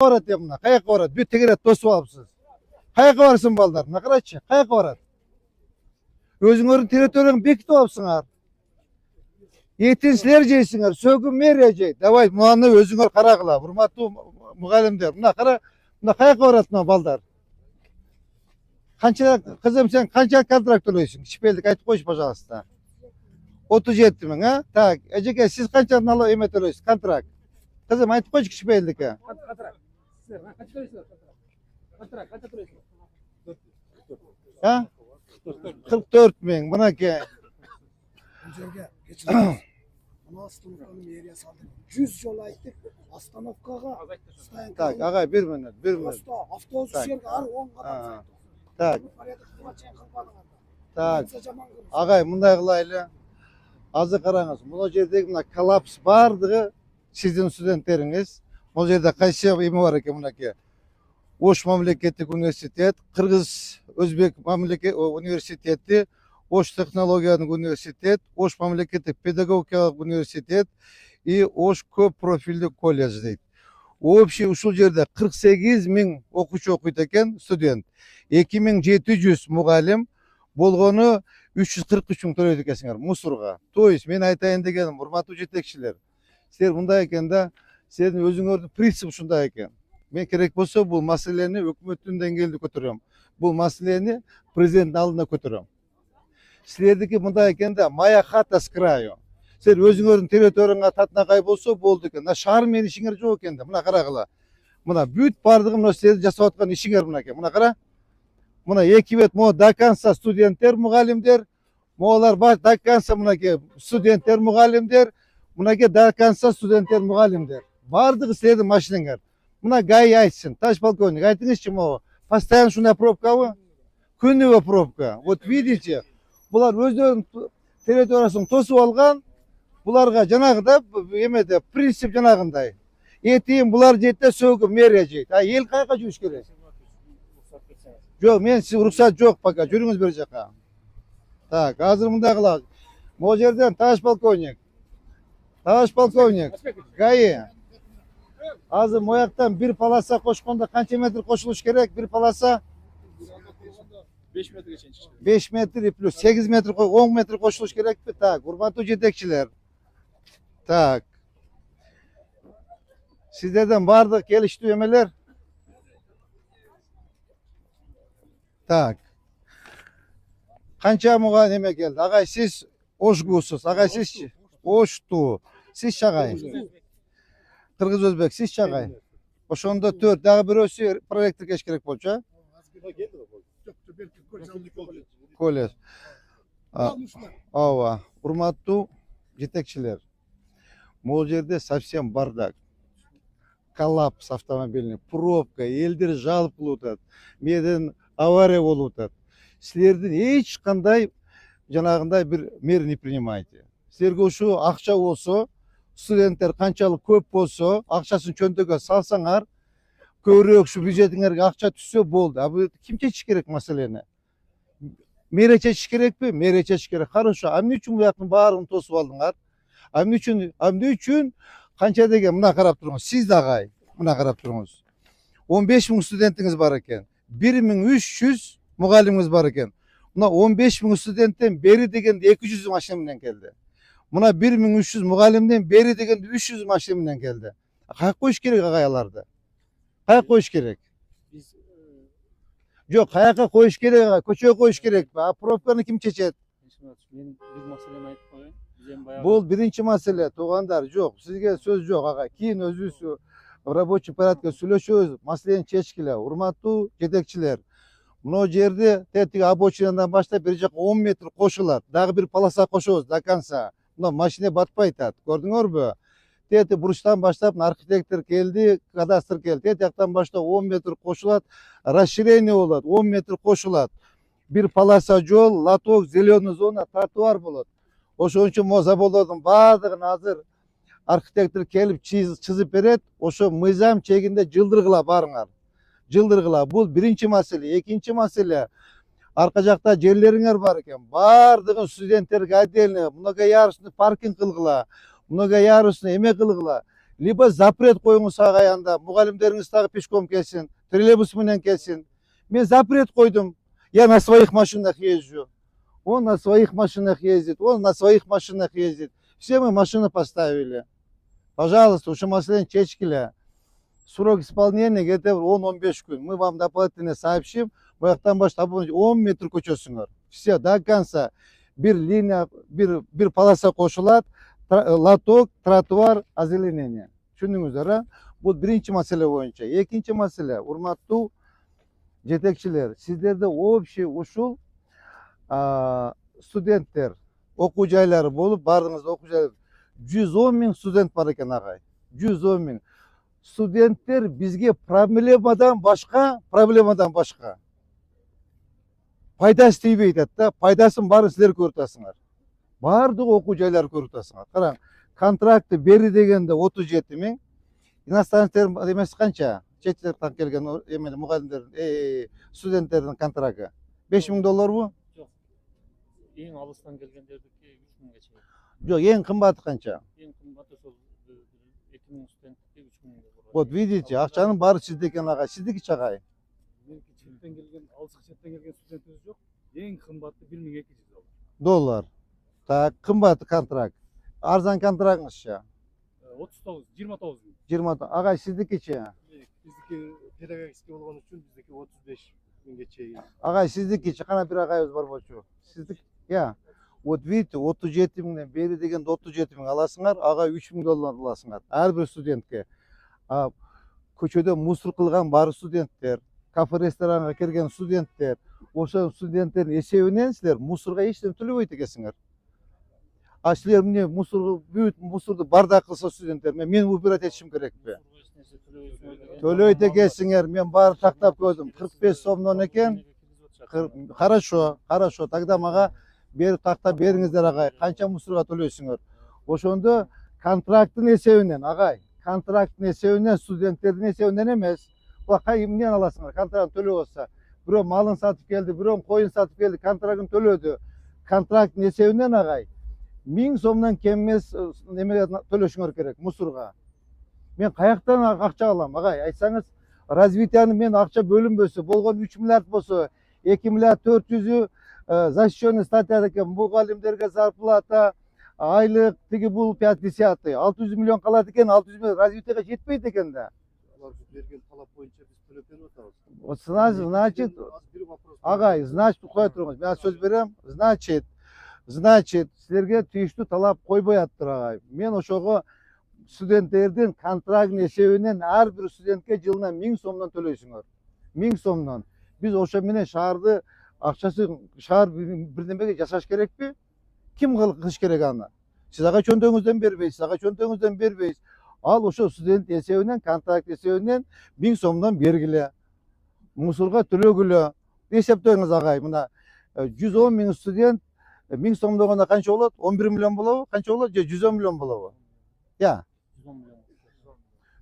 барат ya mına? Kayakka barat? Bir tegeret tosup alıpsız. Kayakka barsın balдар? Mına karaçı? Kayakka barat? Özüңөрдүн territoriýaňy bekitip alypsyňar. Yetinçler jeysiňer, sögün mer jeyt. Dabay muany özüňөр karagıla. Hurmatly mugallimler. Mına kara, mına kayakka barat mına balдар? Kança kızım sen kança kontrakt tolaysyň? Şipeldik aytyp koýuş pожалуйста. 37 ming ha? Tak. Ejeke siz kança emet tolaysyň kontrakt? Kızım aytyp koýuş şipeldik ha. Ha? 44 ming. Mınaki. Ana Astanovka'nın yeriye saldı. 100 yol ayttık. Astanovka'ga. Tak, agay bir minut. Avtobus yerge ar 10 kadar. Tak. Tak. Agay mınday kılaylı. Azı karaňyz. Bu jerdeki mına kolaps bardygy sizin studentleriniz. Bu jerde kaçı emi var eken mınaki. Oş Mamleketlik Üniversitet, Kırgız Özbek Mamleket Üniversiteti, Oş Teknologiyalyk Üniversitet, Oş Mamleketlik Pedagogikalyk Üniversitet и Oş Köp Profilli Kollej deyt. Общий uşul jerde 48 ming okuçu okuyt eken student. 2700 mugallim bolgonu 343 ming töleýät ekensiňer Musurga. То есть men aytaýyn degenim, urmatly jetekçiler. Sizler mындай eken da, sizin özüňörдүн принцип ушундай eken. Men kerek bolsa bu masaleni hökümetin dengelde götürüyorum. Bu masaleni prezidentin alına götürüyorum. Sizlerdeki mындай eken de maya хата с краю. Sizler özüňörдүн territoriýaňa tatnakay bolsa boldu eken. Şahar men işiňer jok eken de. Mına karagıla. Mına büt bardygy mına sizler jasap atkan işiňer mına eken. Mına kara. Mına ekibet mo dakansa studentler, mugallimler. Molar baş dakansa mına ke studentler, mugallimler. Mına ke dakansa studentler, mugallimler. Bardygy sizlerdiň maşineňer. Mına gay aytsın. Taş полковник, aytыңызчы mo. Постоянно şuna пробка mı? Күнүгө пробка. Вот видите, bular özlerinin territoriýasyny tosup algan. Bularga janagıda emede принцип janagындай. Etiğin bular jette sögü mer jeyt. Ha el kayka жүрүш керек. Жок, men siz ruhsat jok пока. Жүрүңüz бер жака. Так, азыр мындай кылабыз. Mo жерден Taş полковник. Taş полковник. Гаи. Azı moyaktan bir palasa koşkonda kança metre koşuluş gerek? Bir palasa 5 metre geçen çıkıyor. 5 metre plus 8 metre 10 metre koşuluş gerek mi? Tak. Urmatly jetekçiler. Tak. Sizlerden bardyk geliştirmeler. Tak. Kança muga neme geldi? Agay siz oşgusuz. Agay siz oştu. Siz şagay. Kırgız Özbek siz çagay. Oşonda 4 daha birisi proyektir geç gerek bolça. Kollej. Ава, urmatly jetekçiler. Bu jerde совсем bardак. Kollaps avtomobilini, pробка, eldir jalp kılıp meden avariya bolup atat. Sizlerden hiç kanday janagындай bir mer не принимайте. Sizlerge uşu akça bolsa, studentler kançalık köp bolsa, akçaсын çöntöge salsaňar, köprek şu büdjetiňerge akça düşse boldu. Bu kim çeşiş gerek masaleni? Mere çeşiş gerekmi? Mere çeşiş gerek. Хорошо. Amne üçin bu ýakyň baryny tosup aldyňar? Amne üçin kança degen mına karap durýaňyz. Siz de agay, mına karap durýaňyz. 15 ming studentiňiz bar eken. 1300 mugallimimiz bar eken. Mına 15 ming studentten beri degende 200 maşina bilen geldi. Mına 1300 mugallimden beri degende 300 maşina bilen geldi. Kayak koyuş gerek agayalarda. Kayak koyuş gerek. Yok, kayakka koyuş gerek aga. Köçeye koyuş gerek. Probkany kim çeçet? Bu birinci mesele. Toğandar yok. Sizge söz yok aga. Kiyin özüz rабочий порядка сүйлөшөбүз. Маселени чечкиле. Урматтуу жетекчилер. Мына жерде тетиги обочинадан баштап бир жака 10 метр кошулат. Дагы бир полоса кошобуз до конца. Мына машина батпай атат. Көрдүңөрбү? Тети бурчтан баштап архитектор келди, кадастр келди. Тети жактан баштап 10 метр кошулат. Расширение болот. 10 метр кошулат. Bir полоса жол, лоток, зеленый зона, тротуар болот. Ошон үчүн мо заболдордун баардыгын азыр архитектор келип чызып берет. Ошо мыйзам чегинде жылдыргыла барыңар. Жылдыргыла. Бул биринчи маселе. Экинчи маселе. Арка жакта жерлериңер бар экен. Баардыгын студенттерге отдельно, много ярусный паркинг кылгыла, много ярусный эме кылгыла. либо запрет коюңуз ага анда мугалимдериңиз дагы пешком келсин, троллейбус менен келсин. Мен запрет койдум. Я на своих машинах езжу. Он на своих машинах ездит, он на своих машинах ездит. Все мы машины поставили. Пожалуйста, ушул маселени чечкиле. Срок исполнения где-то 10-15 күн. Мы вам дополнительно сообщим. Буяктан баштап 10 метр көчөсүңөр. Все до конца. Бир линия, бир полоса кошулат. Лоток, тротуар, озеленение. Түшүндүңүздөр, а? Бул биринчи маселе боюнча. Экинчи маселе, урматтуу жетекчилер, сиздерде общий ушул студенттер, окуу жайлары болуп, баарыңызда окуу жайлары 110 000 студент бар экен агай. 110 000. Студенттер бизге проблемадан башка пайдасы тийбейт да, пайдасын баарын силер көрүп атасыңар. Баардык окуу жайлары көрүп атасыңар. Караң, контрактты бери дегенде 37 000, иностранецтер эмес канча? Чет жактан келген эмеле мугалимдердин, студенттердин контракты $5,000 Жок. Эң алыстан келгендердики 3,000га чейин. Жок, эң кымбаты канча? Эң кымбаты ошол 2,000 студенттики 3,000га барат. Вот видите, акчанын баары сизде экен агай. Сиздики агай. Меники четтен келген, алыс четтен келген студентибиз жок. Эң кымбаты $1,200. Доллар. Так, кымбаты контракт. Арзан контрактыңызча? 39, 29 000. 20. Агай сиздикичи? Биздики педагогический болгон үчүн биздики 35 000ге чейин. Агай сиздикичи? Кана бир агайыбыз бар болчу. Сиздик? Я. Вот видите, 37 000 бери дегенде 37 000 аласыңар, агай $3,000 аласыңар. Ар бир студентке. Көчөдө мусор кылган бар студенттер, кафе ресторанга келген студенттер, ошол студенттердин эсебинен силер мусорго эч нерсе төлөбөйт экенсиңер. Силер эмне мусорду бардак кылса студенттер, мен убирать этишим керекпи? Төлөйт экенсиңер, мен баары тактап көрдүм. 45 сомдон экен. Хорошо. Тогда мага берип тактап бериңиздер агай. Канча мусорга төлөйсүңөр? Ошондо контракттын эсебинен агай. Контракттын эсебинен, студенттердин эсебинен эмес. Буга эмнен аласыңар? Контракт төлөп атса, бирөө малын сатып келди, бирөө коюн сатып келди, контрактын төлөдү. Контракттын эсебинен агай 1000 сомдон кем эмес немеге төлөшүңөр керек мусорга. Мен каяктан акча алам агай? Айтсаңыз, развитияны мен акча бөлүнбөсө, болгон 3 миллиард болсо, 2 миллиард 400 защищенный статья экен, мугалимдерге зарплата, айлык, тиги бул 5-10, 600 миллион калат экен, 600 миллион развитияга жетпейт экен да. Алар берген талап боюнча биз төлөп берип атабыз. Значит, агай, значит, кое туруңуз. Мен сөз берем. Значит, силерге тийиштүү талап койбой аттыр агай. Мен ошого студенттердин контрактын эсебинен ар бир студентке жылына 1000 сомдон төлөйсүңөр. 1000 сомдон. Биз ошо менен шаарды акчасы шаар бирдемеге жасаш керекпи? Ким кылыш керек аны? Сиз ага чөнтөгүңүздөн бербейсиз, Ал ошо студент эсебинен, контракт эсебинен 1000 сомдон бергиле. Мусорга төлөгүлө. Эсептөңүз агай, мына 110 000 студент 1000 сомдогондо канча болот? 11 миллион болобу? Канча болот? Же 110 миллион болобу? Я.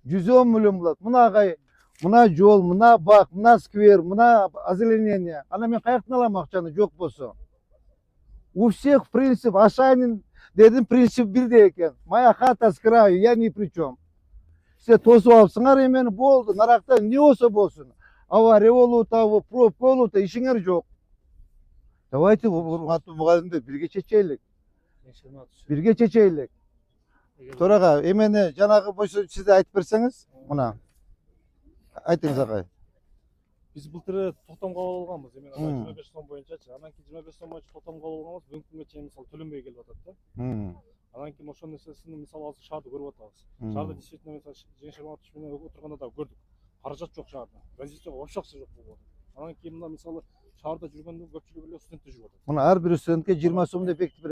110 миллион болот. Мына агай, мына жол, мына бак, мына сквер, мына озеленение. Ана мен каяктан алам акчаны жок болсо? У всех принцип, Ашанин дедин принцип бирдей экен. Моя хата с краю, я ни при чем. Сиз тосуп алыпсыңар эмени болду. Наракта не болсо болсун. Авария болуп атабы, пробка болуп атабы, ишиңер жок. Давайте мугалимдер бирге чечейлик. Төрага, эмени жанагы бойчо сиз айтып берсеңиз, мына. Айтыңыз агай. Биз былтыр токтомго алганбыз, эми 25 сом боюнчачы. Анан кийин 25 сом боюнча токтомго алганбыз, бүгүнкү күнгө чейин мисалы төлөнбөй келип атат да. Анан кийин ошол нерсесин мисалы азыр шаарды көрүп атабыз. Шаарда действительно мисалы Жеңиш Шайматович менен отурганда да көрдүк. Каражат жок шаарда. Развитияга вообще акча жок болуп атат. Анан кийин мына мисалы шаарда жүргөндө көпчүлүгү эле студенттер жүрүп атат. Мына ар бир студентке 20 сом деп бекитип